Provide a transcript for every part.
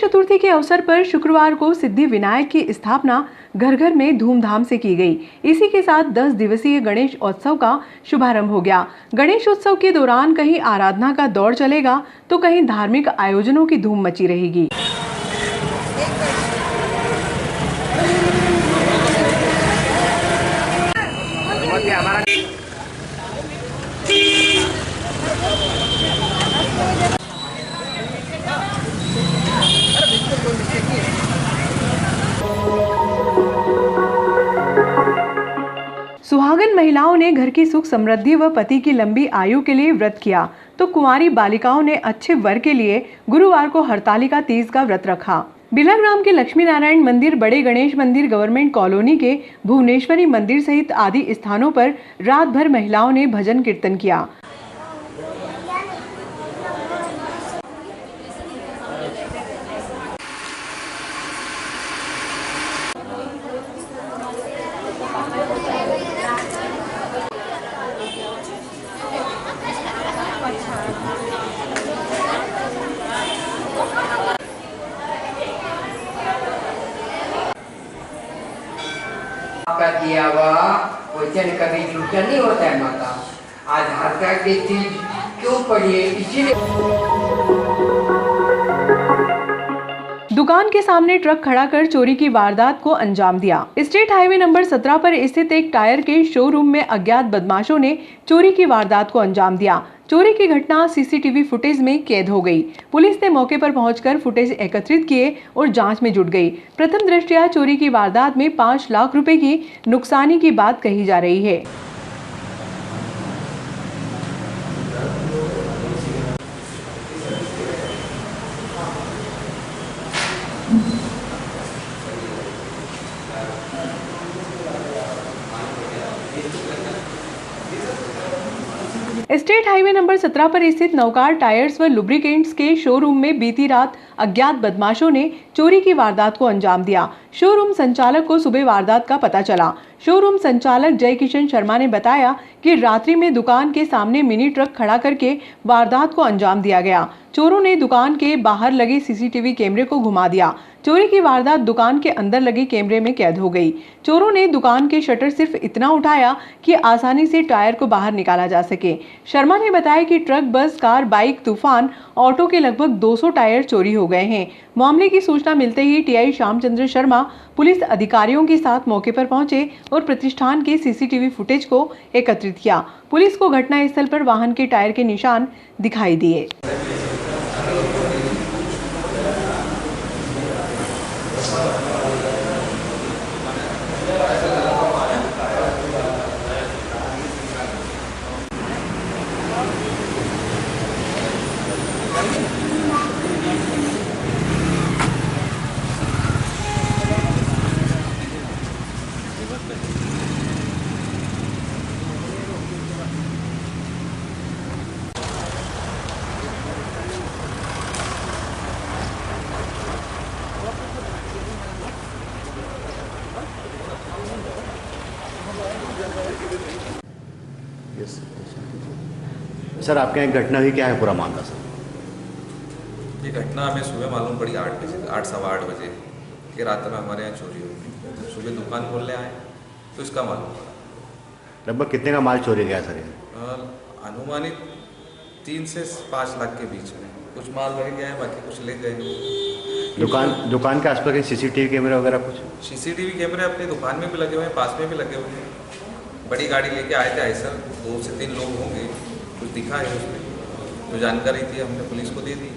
चतुर्थी के अवसर पर शुक्रवार को सिद्धि विनायक की स्थापना घर घर में धूमधाम से की गई। इसी के साथ 10 दिवसीय गणेश उत्सव का शुभारंभ हो गया। गणेश उत्सव के दौरान कहीं आराधना का दौर चलेगा तो कहीं धार्मिक आयोजनों की धूम मची रहेगी। सुहागन महिलाओं ने घर की सुख समृद्धि व पति की लंबी आयु के लिए व्रत किया तो कुंवारी बालिकाओं ने अच्छे वर के लिए गुरुवार को हरतालिका तीज का व्रत रखा। बिलाग्राम के लक्ष्मी नारायण मंदिर, बड़े गणेश मंदिर, गवर्नमेंट कॉलोनी के भुवनेश्वरी मंदिर सहित आदि स्थानों पर रात भर महिलाओं ने भजन कीर्तन किया। आपका दिया हुआ वचन कभी झूठा नहीं होता है माता। आज हत्या की चीज क्यों पड़ी है, इसीलिए। दुकान के सामने ट्रक खड़ा कर चोरी की वारदात को अंजाम दिया। स्टेट हाईवे नंबर 17 पर स्थित एक टायर के शोरूम में अज्ञात बदमाशों ने चोरी की वारदात को अंजाम दिया। चोरी की घटना सीसीटीवी फुटेज में कैद हो गई। पुलिस ने मौके पर पहुंचकर फुटेज एकत्रित किए और जांच में जुट गई। प्रथम दृष्टया चोरी की वारदात में 5 लाख रुपए की नुकसानी की बात कही जा रही है। स्टेट हाईवे नंबर 17 पर स्थित नवकार टायर्स व लुब्रिकेंट्स के शोरूम में बीती रात अज्ञात बदमाशों ने चोरी की वारदात को अंजाम दिया। शोरूम संचालक को सुबह वारदात का पता चला। शोरूम संचालक जय किशन शर्मा ने बताया कि रात्रि में दुकान के सामने मिनी ट्रक खड़ा करके वारदात को अंजाम दिया गया। चोरों ने दुकान के बाहर लगे सीसीटीवी कैमरे को घुमा दिया। चोरी की वारदात दुकान के अंदर लगे कैमरे में कैद हो गई। चोरों ने दुकान के शटर सिर्फ इतना उठाया कि आसानी से टायर को बाहर निकाला जा सके। शर्मा ने बताया कि ट्रक, बस, कार, बाइक, तूफान, ऑटो के लगभग 200 टायर चोरी हो गए हैं। मामले की सूचना मिलते ही टीआई श्यामचंद्र शर्मा पुलिस अधिकारियों के साथ मौके पर पहुंचे और प्रतिष्ठान के सीसीटीवी फुटेज को एकत्रित किया। पुलिस को घटनास्थल पर वाहन के टायर के निशान दिखाई दिए। सर, आपके यहाँ घटना हुई, क्या है पूरा मामला सर? ये घटना हमें सुबह मालूम पड़ी 8 बजे, 8 सवा 8 बजे कि रात में हमारे यहाँ चोरी हुई। सुबह दुकान खोलने आए तो इसका मालूम पड़ा। लगभग कितने का माल चोरी गया सर? अनुमानित 3 से 5 लाख के बीच में। कुछ माल रह गया है, बाकी कुछ ले गए। दुकान के आसपास के सीसीटीवी कैमरे वगैरह कुछ? सीसीटीवी कैमरे अपनी दुकान में भी लगे हुए हैं, पास में भी लगे हुए हैं। बड़ी गाड़ी लेके आए थे सर, 2 से 3 लोग होंगे, कुछ दिखा है उसमें। जो जानकारी थी हमने पुलिस को दे दी।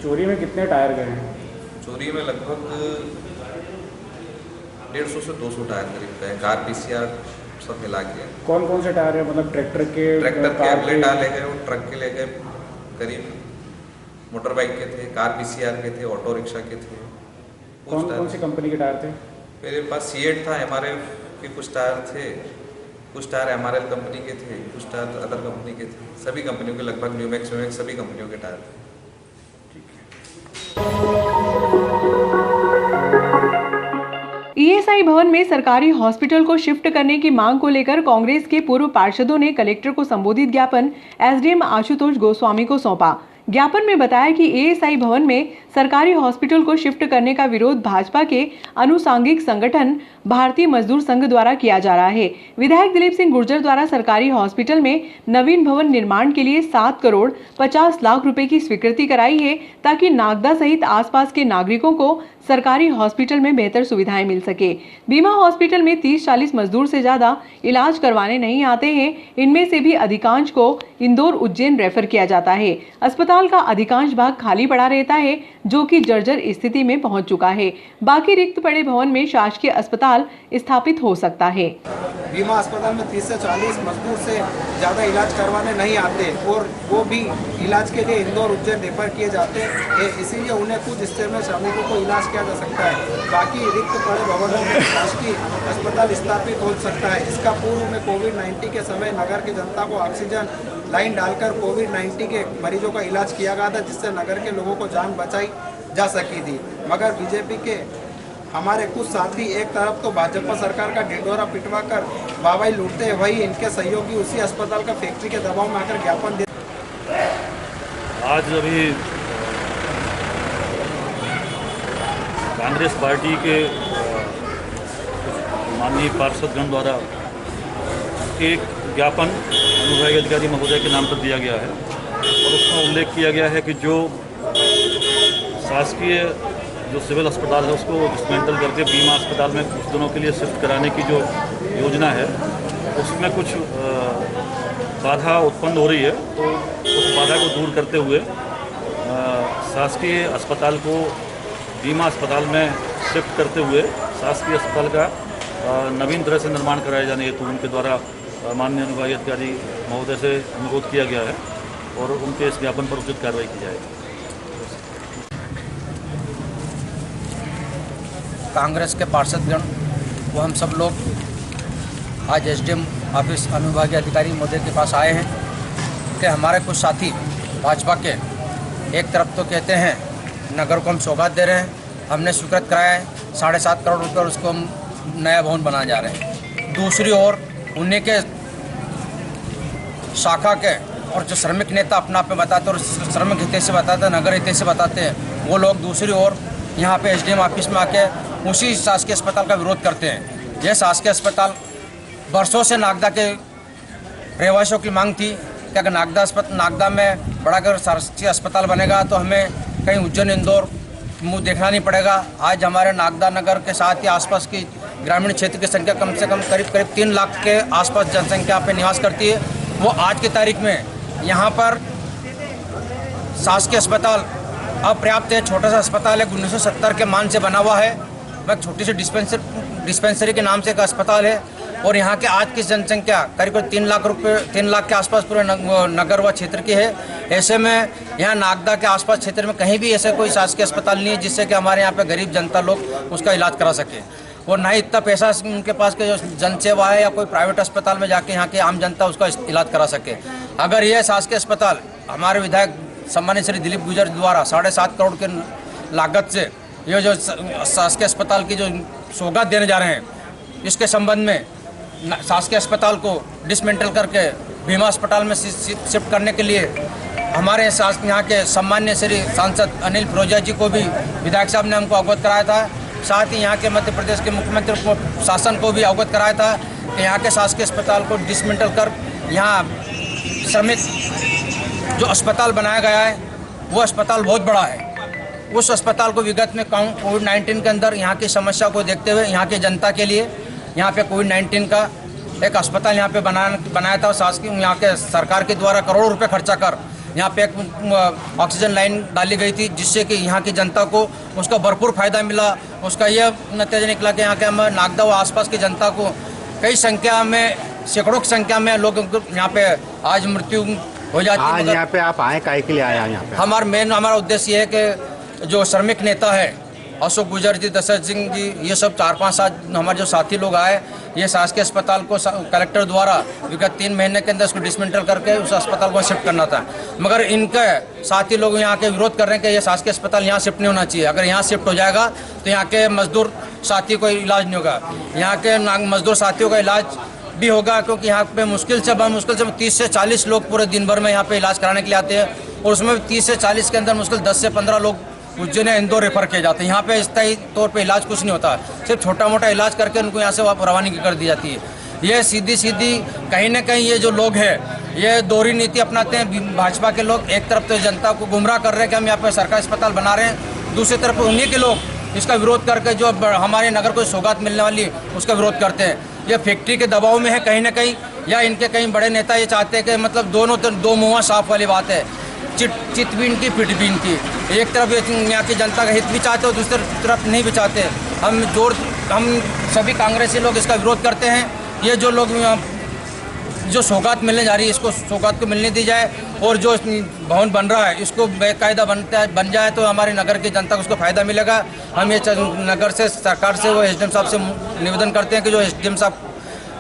चोरी में कितने टायर गए हैं? चोरी में लगभग 150 से 200 टायर करीब गए, कार, पीसीआर सब मिला के। कौन कौन से टायर है? मतलब ट्रैक्टर के अगले टायर ले गए और ट्रक के ले गए करीब। मोटर बाइक के थे, कार, पीसीआर के थे, ऑटो रिक्शा के थे। कौन सी कंपनी के टायर थे? मेरे पास सीएट था, एमआरएफ के कुछ टायर थे, कुछ टायर एमआरएल कंपनी के थे, कुछ टायर अदर कंपनी के थे। सभी कंपनियों के लगभग न्यूमैक्स सभी कंपनियों के टायर थे। ईएसआई भवन में सरकारी हॉस्पिटल को शिफ्ट करने की मांग को लेकर कांग्रेस के पूर्व पार्षदों ने कलेक्टर को संबोधित ज्ञापन एसडीएम आशुतोष गोस्वामी को सौंपा। ज्ञापन में बताया कि एएसआई भवन में सरकारी हॉस्पिटल को शिफ्ट करने का विरोध भाजपा के अनुसांगिक संगठन भारतीय मजदूर संघ द्वारा किया जा रहा है। विधायक दिलीप सिंह गुर्जर द्वारा सरकारी हॉस्पिटल में नवीन भवन निर्माण के लिए 7 करोड़ 50 लाख रुपए की स्वीकृति कराई है, ताकि नागदा सहित आसपास के नागरिकों को सरकारी हॉस्पिटल में बेहतर सुविधाएं मिल सके। बीमा हॉस्पिटल में 30-40 मजदूर से ज्यादा इलाज करवाने नहीं आते हैं। इनमें से भी अधिकांश को इंदौर उज्जैन रेफर किया जाता है। अस्पताल का अधिकांश भाग खाली पड़ा रहता है, जो कि जर्जर स्थिति में पहुंच चुका है। बाकी रिक्त पड़े भवन में शासकीय अस्पताल स्थापित हो सकता है। बीमा अस्पताल में 30 से 40 मजदूर से ज़्यादा इलाज करवाने नहीं आते और वो भी इलाज के लिए इंदौर उज्जैन रेफर किए जाते हैं, इसीलिए उन्हें कुछ हिस्से में श्रमिकों को इलाज किया जा सकता है। बाकी रिक्त पड़े भवनों में शासकीय अस्पताल स्थापित हो सकता है। इसका पूर्व में कोविड-19 के समय नगर की जनता को ऑक्सीजन लाइन डालकर कोविड-19 के मरीजों का इलाज किया गया था, जिससे नगर के लोगों को जान बचाई जा सकी थी। मगर बीजेपी के हमारे कुछ साथी एक तरफ तो भाजपा सरकार का ढिंढोरा पिटवा कर वाहवाही लूटते हैं, वही इनके सहयोगी उसी अस्पताल का फैक्ट्री के दबाव में आकर ज्ञापन दे। आज अभी कांग्रेस पार्टी के माननीय पार्षदगण द्वारा एक ज्ञापन अनुविभागीय अधिकारी महोदय के नाम पर दिया गया है और उसमें उल्लेख किया गया है कि जो शासकीय जो सिविल अस्पताल है उसको डिसमेंटल करके बीमा अस्पताल में कुछ दिनों के लिए शिफ्ट कराने की जो योजना है उसमें कुछ बाधा उत्पन्न हो रही है। तो उस बाधा को दूर करते हुए शासकीय अस्पताल को बीमा अस्पताल में शिफ्ट करते हुए शासकीय अस्पताल का नवीन तरह से निर्माण कराया जाने हेतु उनके द्वारा माननीय अनुविभागीय अधिकारी महोदय से अनुरोध किया गया है और उनके इस ज्ञापन पर उचित कार्रवाई की जाएगी। कांग्रेस के पार्षदगण वो हम सब लोग आज एसडीएम ऑफिस अनुविभागीय अधिकारी महोदय के पास आए हैं कि हमारे कुछ साथी भाजपा के एक तरफ तो कहते हैं नगर को हम सौगात दे रहे हैं, हमने स्वीकृत कराया है 7.5 करोड़ रुपये और उसको हम नया भवन बनाने जा रहे हैं। दूसरी ओर उन्हीं के शाखा के और जो श्रमिक नेता अपना आप में बताते और श्रमिक हित से बताते हैं, नगर हित से बताते हैं, वो लोग दूसरी ओर यहाँ पे एसडीएम ऑफिस में आके उसी शासकीय अस्पताल का विरोध करते हैं। यह शासकीय अस्पताल वर्षों से नागदा के रहवासियों की मांग थी कि अगर नागदा में बड़ा कर शासकीय अस्पताल बनेगा तो हमें कहीं उज्जैन इंदौर मुँह देखना नहीं पड़ेगा। आज हमारे नागदा नगर के साथ ही आसपास की ग्रामीण क्षेत्र की संख्या कम से कम करीब 3 लाख के आसपास जनसंख्या पे निवास करती है। वो आज की तारीख में यहाँ पर शासकीय अस्पताल अपर्याप्त है। छोटा सा अस्पताल है, 1970 के मान से बना हुआ है। वह छोटी सी डिस्पेंसरी के नाम से एक अस्पताल है और यहाँ के आज की जनसंख्या करीब 3 लाख के आसपास पूरे नगर व क्षेत्र की है। ऐसे में यहाँ नागदा के आसपास क्षेत्र में कहीं भी ऐसा कोई शासकीय अस्पताल नहीं है जिससे कि हमारे यहाँ पे गरीब जनता लोग उसका इलाज करा सके और ना ही इतना पैसा उनके पास के जो जनसेवा है या कोई प्राइवेट अस्पताल में जाके यहाँ के आम जनता उसका इलाज करा सके। अगर यह शासकीय अस्पताल हमारे विधायक सम्मानित श्री दिलीप गुर्जर द्वारा 7.5 करोड़ के लागत से ये जो शासकीय अस्पताल की जो सौगात देने जा रहे हैं, इसके संबंध में शासकीय अस्पताल को डिसमेंटल करके बीमा अस्पताल में शिफ्ट करने के लिए हमारे यहाँ के सम्मान्य श्री सांसद अनिल फिरोजिया जी को भी विधायक साहब ने हमको अवगत कराया था। साथ ही यहाँ के मध्य प्रदेश के मुख्यमंत्री को शासन को भी अवगत कराया था कि यहाँ के शासकीय अस्पताल को डिसमेंटल कर यहाँ श्रमिक जो अस्पताल बनाया गया है वो अस्पताल बहुत बड़ा है। उस अस्पताल को विगत में कोविड-19 के अंदर यहाँ की समस्या को देखते हुए यहाँ की जनता के लिए यहाँ पे कोविड-19 का एक अस्पताल यहाँ पे बनाया था। शासकीय यहाँ के सरकार के द्वारा करोड़ों रुपए खर्चा कर यहाँ पे एक ऑक्सीजन लाइन डाली गई थी, जिससे कि यहाँ की जनता को उसका भरपूर फायदा मिला। उसका यह नतीजा निकला कि यहाँ के नागदा व आसपास की जनता को कई संख्या में सैकड़ों की संख्या में लोग यहाँ पे आज मृत्यु हो जाती है। आज यहाँ पे आप आए काहे के लिए आए यहाँ पे? हमारा उद्देश्य ये है कि जो श्रमिक नेता है अशोक गुर्जर जी, दशरथ सिंह जी, ये सब 4-5 साथ हमारे जो साथी लोग आए, ये शासकीय अस्पताल को कलेक्टर द्वारा विगत 3 महीने के अंदर उसको डिसमेंटल करके उस अस्पताल को शिफ्ट करना था। मगर इनके साथी लोग यहाँ के विरोध कर रहे हैं कि ये शासकीय अस्पताल यहाँ शिफ्ट नहीं होना चाहिए। अगर यहाँ शिफ्ट हो जाएगा तो यहाँ के मजदूर साथी को इलाज नहीं होगा। यहाँ के मजदूर साथियों का इलाज भी होगा, क्योंकि यहाँ पे मुश्किल से 30 से 40 लोग पूरे दिन भर में यहाँ पे इलाज कराने के लिए आते हैं और उसमें 30 से 40 के अंदर मुश्किल 10 से 15 लोग उज्जैन या इंदौर रेफर किए जाते हैं। यहाँ पे स्थायी तौर पे इलाज कुछ नहीं होता, सिर्फ छोटा मोटा इलाज करके उनको यहाँ से रवानगी कर दी जाती है। ये सीधी कहीं ना कहीं ये जो लोग हैं ये दोहरी नीति अपनाते हैं भाजपा के लोग। एक तरफ तो जनता को गुमराह कर रहे हैं कि हम यहाँ पे सरकारी अस्पताल बना रहे हैं, दूसरी तरफ उन्हीं के लोग इसका विरोध करके जो हमारे नगर को सौगात मिलने वाली उसका विरोध करते हैं। ये फैक्ट्री के दबाव में है कहीं ना कहीं, या इनके कहीं बड़े नेता ये चाहते हैं कि मतलब दोनों दो मुँह साफ वाली बात है, चित भी इनकी पिट भी इनकी। एक तरफ यहाँ की जनता का हित भी चाहते हो, दूसरी तरफ नहीं भी चाहते। हम सभी कांग्रेसी लोग इसका विरोध करते हैं। ये जो लोग जो सौगात मिलने जा रही है इसको सौगात को मिलने दी जाए, और जो भवन बन रहा है इसको बेकायदा बन जाए तो हमारे नगर की जनता को उसको फ़ायदा मिलेगा। हम ये नगर से सरकार से वो एसडीएम साहब से निवेदन करते हैं कि जो एसडीएम साहब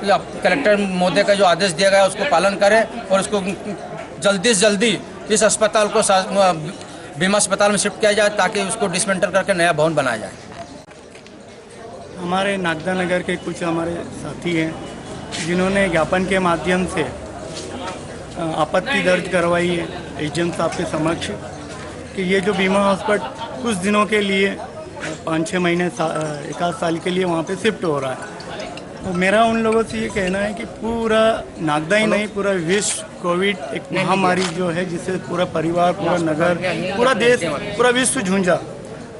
या कलेक्टर महोदय का जो आदेश दिया गया है उसको पालन करें और उसको जल्दी से जल्दी इस अस्पताल को बीमा अस्पताल में शिफ्ट किया जाए ताकि उसको डिसमेंटल करके नया भवन बनाया जाए। हमारे नागदा नगर के कुछ हमारे साथी हैं जिन्होंने ज्ञापन के माध्यम से आपत्ति दर्ज करवाई है एसडीएम साहब के समक्ष कि ये जो बीमा हॉस्पिटल कुछ दिनों के लिए 5-6 महीने 1 साल के लिए वहाँ पे शिफ्ट हो रहा है। तो मेरा उन लोगों से ये कहना है कि पूरा नागदा ही नहीं, पूरा विश्व कोविड एक महामारी जो है जिससे पूरा परिवार, पूरा नगर, पूरा देश, पूरा विश्व झूंझा।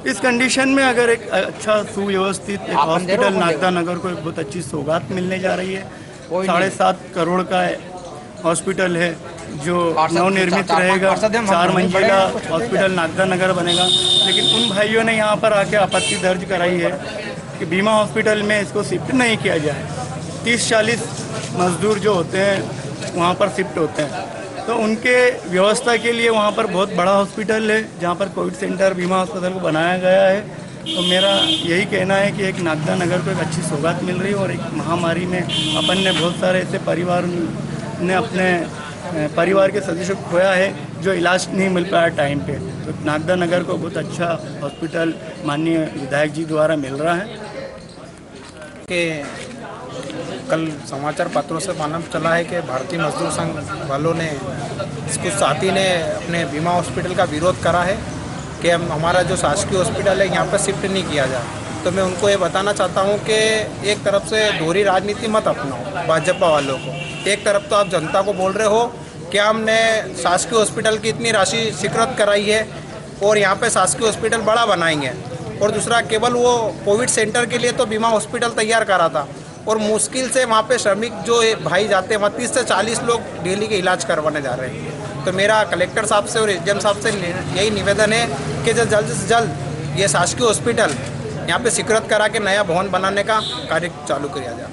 इस कंडीशन में अगर एक अच्छा सुव्यवस्थित एक हॉस्पिटल नागदा नगर को एक बहुत अच्छी सौगात मिलने जा रही है। 7.5 करोड़ का हॉस्पिटल है जो नवनिर्मित रहेगा, 4 मंजिला हॉस्पिटल नागदा नगर बनेगा। लेकिन उन भाइयों ने यहाँ पर आके आपत्ति दर्ज कराई है कि बीमा हॉस्पिटल में इसको शिफ्ट नहीं किया जाए। 30-40 मजदूर जो होते हैं वहाँ पर शिफ्ट होते हैं, तो उनके व्यवस्था के लिए वहाँ पर बहुत बड़ा हॉस्पिटल है जहाँ पर कोविड सेंटर बीमा अस्पताल को बनाया गया है। तो मेरा यही कहना है कि एक नागदा नगर को एक अच्छी सौगात मिल रही है और एक महामारी में अपन ने बहुत सारे ऐसे परिवार ने अपने परिवार के सदस्यों को खोया है जो इलाज नहीं मिल पाया टाइम पे। तो नागदा नगर को बहुत अच्छा हॉस्पिटल माननीय विधायक जी द्वारा मिल रहा है। कि कल समाचार पत्रों से मालूम चला है कि भारतीय मजदूर संघ वालों ने कुछ साथी ने अपने बीमा हॉस्पिटल का विरोध करा है कि हमारा जो शासकीय हॉस्पिटल है यहाँ पर शिफ्ट नहीं किया जाए। तो मैं उनको ये बताना चाहता हूँ कि एक तरफ से दोहरी राजनीति मत अपनाओ भाजपा वालों को। एक तरफ तो आप जनता को बोल रहे हो कि हमने शासकीय हॉस्पिटल की इतनी राशि स्वीकृत कराई है और यहाँ पे शासकीय हॉस्पिटल बड़ा बनाएंगे, और दूसरा केवल वो कोविड सेंटर के लिए तो बीमा हॉस्पिटल तैयार करा था और मुश्किल से वहाँ पे श्रमिक जो भाई जाते हैं वहाँ 30 से 40 लोग डेली के इलाज करवाने जा रहे हैं। तो मेरा कलेक्टर साहब से और एसडीएम साहब से यही निवेदन है कि जल्द से जल्द ये शासकीय हॉस्पिटल यहाँ पे स्वीकृत करा के नया भवन बनाने का कार्य चालू किया जाए।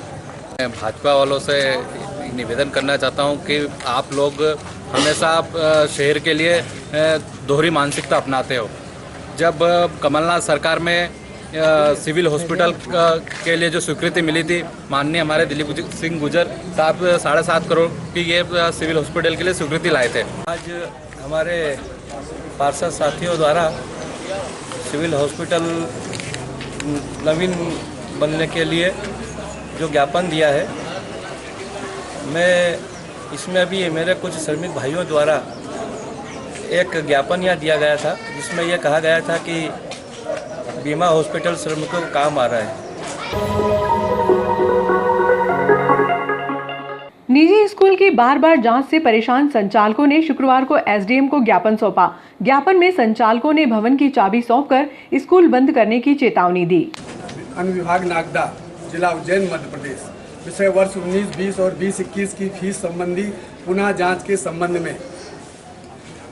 मैं भाजपा वालों से निवेदन करना चाहता हूँ कि आप लोग हमेशा शहर के लिए दोहरी मानसिकता अपनाते हो। जब कमलनाथ सरकार में सिविल हॉस्पिटल के लिए जो स्वीकृति मिली थी, माननीय हमारे दिलीप सिंह गुजर साहब 7.5 करोड़ की ये सिविल हॉस्पिटल के लिए स्वीकृति लाए थे। आज हमारे पार्षद साथियों द्वारा सिविल हॉस्पिटल नवीन बनने के लिए जो ज्ञापन दिया है, मैं इसमें अभी मेरे कुछ श्रमिक भाइयों द्वारा एक ज्ञापन यहाँ दिया गया था जिसमें यह कहा गया था कि बीमा हॉस्पिटल श्रमिकों को काम आ रहा है। निजी स्कूल की बार-बार जांच से परेशान संचालकों ने शुक्रवार को एसडीएम को ज्ञापन सौंपा। ज्ञापन में संचालकों ने भवन की चाबी सौंपकर स्कूल बंद करने की चेतावनी दी। अनुविभाग नागदा, जिला उज्जैन, मध्य प्रदेश। विषय वर्ष 19-20 और 20-21 की फीस संबंधी पुनः जांच के संबंध में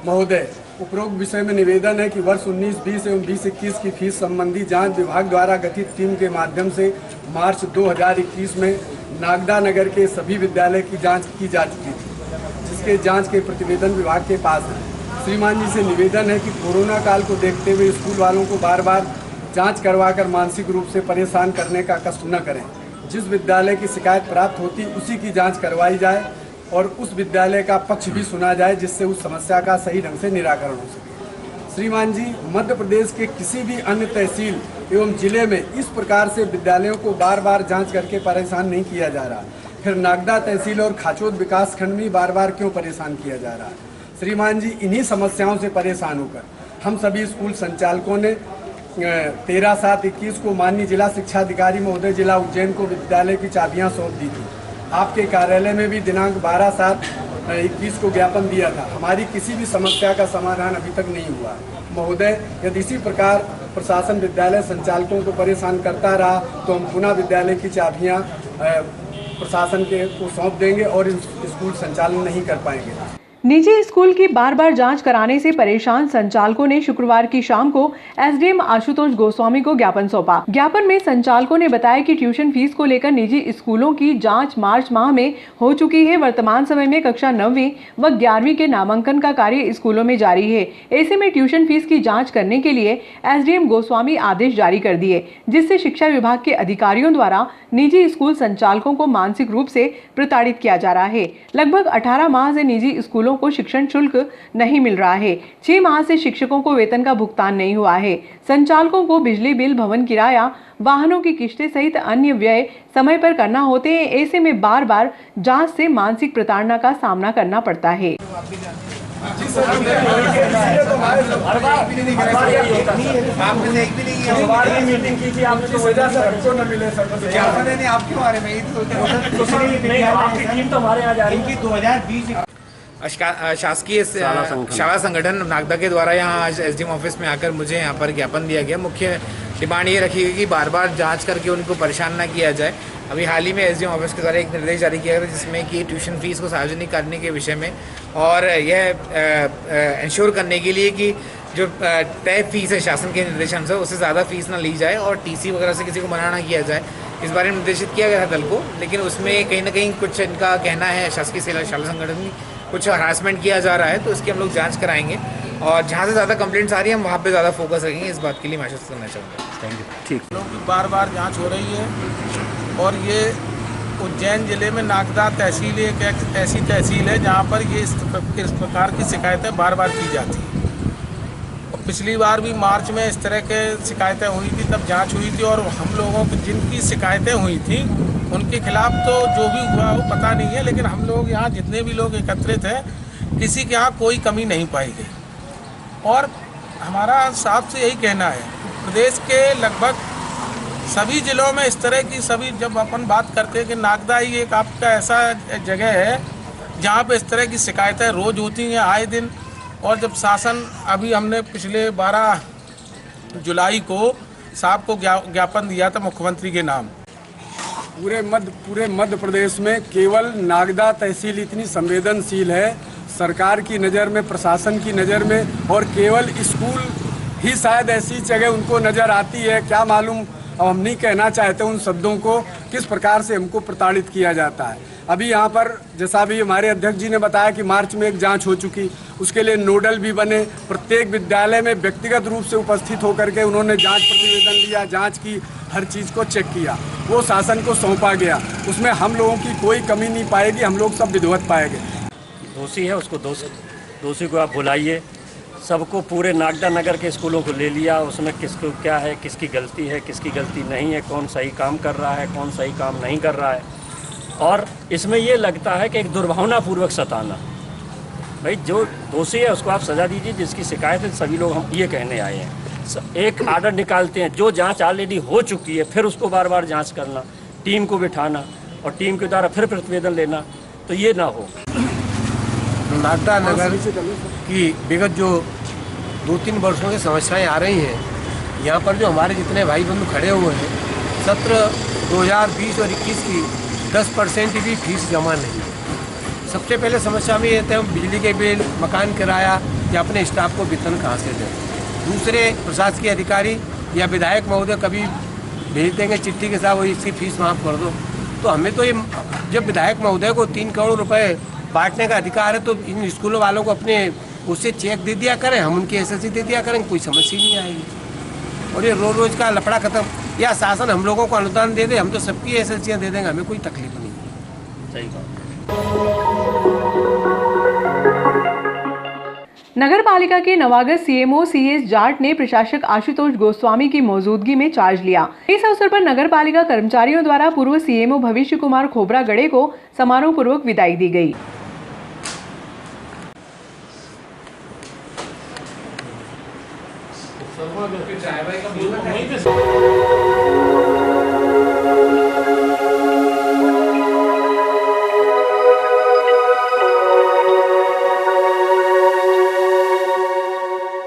महोदय, उपरोक्त विषय में निवेदन है कि वर्ष 19-20 एवं 20-21 की फीस संबंधी जांच विभाग द्वारा गठित टीम के माध्यम से मार्च 2021 में नागदा नगर के सभी विद्यालय की जांच की जा चुकी थी, जिसके जांच के प्रतिवेदन विभाग के पास है। श्रीमान जी से निवेदन है कि कोरोना काल को देखते हुए स्कूल वालों को बार बार जांच करवाकर मानसिक रूप से परेशान करने का कष्ट न करें। जिस विद्यालय की शिकायत प्राप्त होती उसी की जाँच करवाई जाए और उस विद्यालय का पक्ष भी सुना जाए, जिससे उस समस्या का सही ढंग से निराकरण हो सके। श्रीमान जी, मध्य प्रदेश के किसी भी अन्य तहसील एवं जिले में इस प्रकार से विद्यालयों को बार बार जांच करके परेशान नहीं किया जा रहा। फिर नागदा तहसील और खाचोद विकास खंड में बार बार क्यों परेशान किया जा रहा है? श्रीमान जी इन्हीं समस्याओं से परेशान होकर हम सभी स्कूल संचालकों ने 13/7/21 को माननीय जिला शिक्षा अधिकारी महोदय जिला उज्जैन को विद्यालय की चाबियां सौंप दी थी। आपके कार्यालय में भी दिनांक 12/7/21 को ज्ञापन दिया था। हमारी किसी भी समस्या का समाधान अभी तक नहीं हुआ। महोदय, यदि इसी प्रकार प्रशासन विद्यालय संचालकों को परेशान करता रहा तो हम पुनः विद्यालय की चाबियां प्रशासन के को सौंप देंगे और स्कूल संचालन नहीं कर पाएंगे। निजी स्कूल की बार बार जांच कराने से परेशान संचालकों ने शुक्रवार की शाम को एसडीएम आशुतोष गोस्वामी को ज्ञापन सौंपा। ज्ञापन में संचालकों ने बताया कि ट्यूशन फीस को लेकर निजी स्कूलों की जांच मार्च माह में हो चुकी है। वर्तमान समय में कक्षा 9वीं व 11वीं के नामांकन का कार्य स्कूलों में जारी है। ऐसे में ट्यूशन फीस की जाँच करने के लिए एसडीएम गोस्वामी आदेश जारी कर दिए, जिससे शिक्षा विभाग के अधिकारियों द्वारा निजी स्कूल संचालकों को मानसिक रूप से प्रताड़ित किया जा रहा है। लगभग 18 माह से निजी स्कूलों को शिक्षण शुल्क नहीं मिल रहा है। 6 माह से शिक्षकों को वेतन का भुगतान नहीं हुआ है। संचालकों को बिजली बिल, भवन किराया, वाहनों की किस्तें सहित अन्य व्यय समय पर करना होते हैं। ऐसे में बार बार जांच से मानसिक प्रताड़ना का सामना करना पड़ता है। शासकीय शाला संगठन नागदा के द्वारा यहाँ आज एसडीएम ऑफिस में आकर मुझे यहाँ पर ज्ञापन दिया गया। मुख्य डिमांड ये रखी गई कि बार बार जांच करके उनको परेशान ना किया जाए। अभी हाल ही में एसडीएम ऑफिस के द्वारा एक निर्देश जारी किया गया जिसमें कि ट्यूशन फीस को सार्वजनिक करने के विषय में और यह इंश्योर करने के लिए कि जो तय फीस है शासन के निर्देशन से उससे ज़्यादा फीस ना ली जाए और टीसी वगैरह से किसी को मना ना किया जाए, इस बारे में निर्देशित किया गया था दल को। लेकिन उसमें कहीं ना कहीं कुछ इनका कहना है शासकीय शाला संगठन की कुछ हरासमेंट किया जा रहा है, तो इसकी हम लोग जांच कराएंगे और जहाँ से ज़्यादा कंप्लेंट्स आ रही है हम वहाँ पे ज़्यादा फोकस रखेंगे। इस बात के लिए मैं आश्वस्त करना चाहूँगा। Thank you. ठीक। लोगों की बार बार जांच हो रही है और ये उज्जैन जिले में नागदा तहसील एक ऐसी तहसील है जहाँ पर ये इस प्रकार की शिकायतें बार बार की जाती हैं। पिछली बार भी मार्च में इस तरह के शिकायतें हुई थी, तब जांच हुई थी और हम लोगों की जिनकी शिकायतें हुई थी उनके खिलाफ तो जो भी हुआ वो पता नहीं है, लेकिन हम लोग यहाँ जितने भी लोग एकत्रित हैं किसी के यहाँ कोई कमी नहीं पाई गई। और हमारा साफ से यही कहना है, प्रदेश के लगभग सभी जिलों में इस तरह की सभी जब अपन बात करते हैं कि नागदा ही एक आपका ऐसा जगह है जहाँ पे इस तरह की शिकायतें रोज़ होती हैं आए दिन। और जब शासन अभी हमने पिछले 12 जुलाई को साहब को ज्ञापन दिया था मुख्यमंत्री के नाम। पूरे मध्य प्रदेश में केवल नागदा तहसील इतनी संवेदनशील है सरकार की नज़र में, प्रशासन की नज़र में, और केवल स्कूल ही शायद ऐसी जगह उनको नज़र आती है। क्या मालूम, अब हम नहीं कहना चाहते उन शब्दों को, किस प्रकार से हमको प्रताड़ित किया जाता है। अभी यहाँ पर जैसा भी हमारे अध्यक्ष जी ने बताया कि मार्च में एक जांच हो चुकी, उसके लिए नोडल भी बने, प्रत्येक विद्यालय में व्यक्तिगत रूप से उपस्थित होकर के उन्होंने जांच प्रतिवेदन लिया, जांच की, हर चीज़ को चेक किया, वो शासन को सौंपा गया। उसमें हम लोगों की कोई कमी नहीं पाएगी, हम लोग सब विधिवत पाएंगे। दोषी है उसको दोषी को आप बुलाइए। सबको पूरे नागदा नगर के स्कूलों को ले लिया, उसमें किसको क्या है, किसकी गलती है, किसकी गलती नहीं है, कौन सही काम कर रहा है, कौन सही काम नहीं कर रहा है। और इसमें ये लगता है कि एक दुर्भावनापूर्वक सताना। भाई जो दोषी है उसको आप सज़ा दीजिए, जिसकी शिकायत है सभी लोग हम ये कहने आए हैं। एक आर्डर निकालते हैं, जो जांच ऑलरेडी हो चुकी है फिर उसको बार बार जांच करना, टीम को बिठाना और टीम के द्वारा फिर प्रतिवेदन लेना, तो ये ना हो। नागदा नगर की विगत जो 2-3 वर्षों से समस्याएं आ रही हैं, यहाँ पर जो हमारे जितने भाई बंधु खड़े हुए हैं, सत्र 2020 और 21 की 10% भी फीस जमा नहीं है। सबसे पहले समस्या में ये है बिजली के बिल, मकान किराया या अपने स्टाफ को वेतन कहाँ से दें। दूसरे प्रशासकीय अधिकारी या विधायक महोदय कभी भेज देंगे चिट्ठी के साथ वो इसकी फीस माफ़ कर दो। तो हमें तो ये जब विधायक महोदय को 3 करोड़ रुपए बांटने का अधिकार है तो इन स्कूलों वालों को अपने उससे चेक दे दिया करें, हम उनकी एसएससी दे दिया करें, कोई समस्या नहीं आएगी। और ये रोज़ का लफड़ा खत्म, या शासन हम लोगों को अनुदान दे दे, हम तो सबकी एसएससियाँ दे देंगे, हमें कोई तकलीफ नहीं। सही बात। नगर पालिका के नवागत सीएमओ सीएस जाट ने प्रशासक आशुतोष गोस्वामी की मौजूदगी में चार्ज लिया। इस अवसर पर नगर पालिका कर्मचारियों द्वारा पूर्व सीएमओ भविष्य कुमार खोबरा गड़े को समारोह पूर्वक विदाई दी गई। वहीं पे